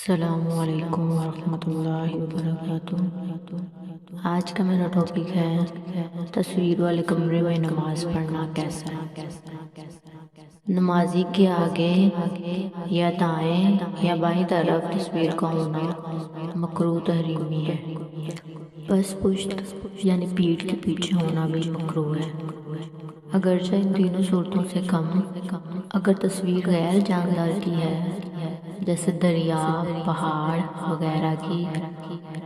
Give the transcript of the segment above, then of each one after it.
السلام علیکم ورحمۃ اللہ وبرکاتہ۔ آج کا میرا ٹاپک ہے تصویر والے کمرے میں نماز پڑھنا کیسا ہے۔ نمازی کے آگے یا دائیں یا بائیں طرف تصویر کا ہونا مکروہ تحریمی ہے۔ پس پشت یعنی پیٹھ کے پیچھے ہونا بھی مکروہ ہے، اگرچہ ان تینوں صورتوں سے کم اگر تصویر غیر جاندار کی ہے، جیسے دریا، پہاڑ وغیرہ کی،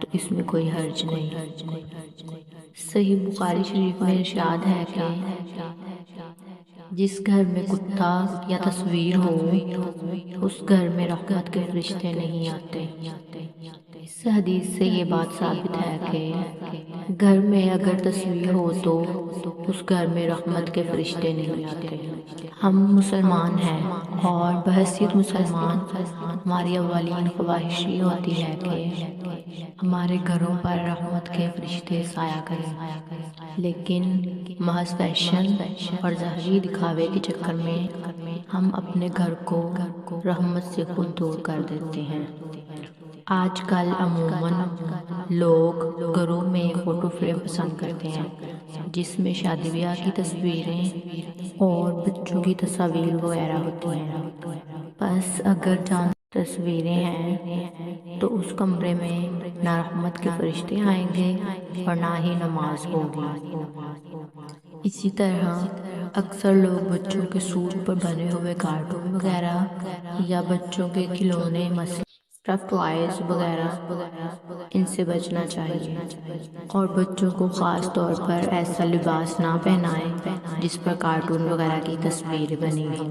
تو اس میں کوئی حرج نہیں۔ صحیح بخاری شریف میں ارشاد ہے کہ جس گھر میں کتا یا تصویر ہو اس گھر میں رحمت کے فرشتے نہیں آتے۔ اس حدیث سے یہ بات ثابت ہے کہ گھر میں اگر تصویر ہو تو اس گھر میں رحمت کے فرشتے نہیں آتے۔ ہم مسلمان ہیں اور بحیثیت مسلمان ہماری اولین خواہش یہ ہوتی ہے کہ ہمارے گھروں پر رحمت کے فرشتے سایہ کریں، لیکن محض فیشن اور ظاہری دکھاوے کے چکر میں ہم اپنے گھر کو رحمت سے خود دور کر دیتے ہیں۔ آج کل عموماً لوگ گھروں میں فوٹو فریم پسند کرتے ہیں جس میں شادی بیاہ کی تصویریں اور بچوں کی تصاویر وغیرہ ہوتی ہیں۔ بس اگر جان تصویریں ہیں تو اس کمرے میں نہ رحمت کے فرشتے آئیں گے اور نہ ہی نماز ہوگی۔ اسی طرح اکثر لوگ بچوں کے سوٹ پر بنے ہوئے کارٹون وغیرہ یا بچوں کے کھلونے اسٹف ٹوائز وغیرہ ان سے بچنا چاہیے، اور بچوں کو خاص طور پر ایسا لباس نہ پہنائیں جس پر کارٹون وغیرہ کی تصویر بنی ہو۔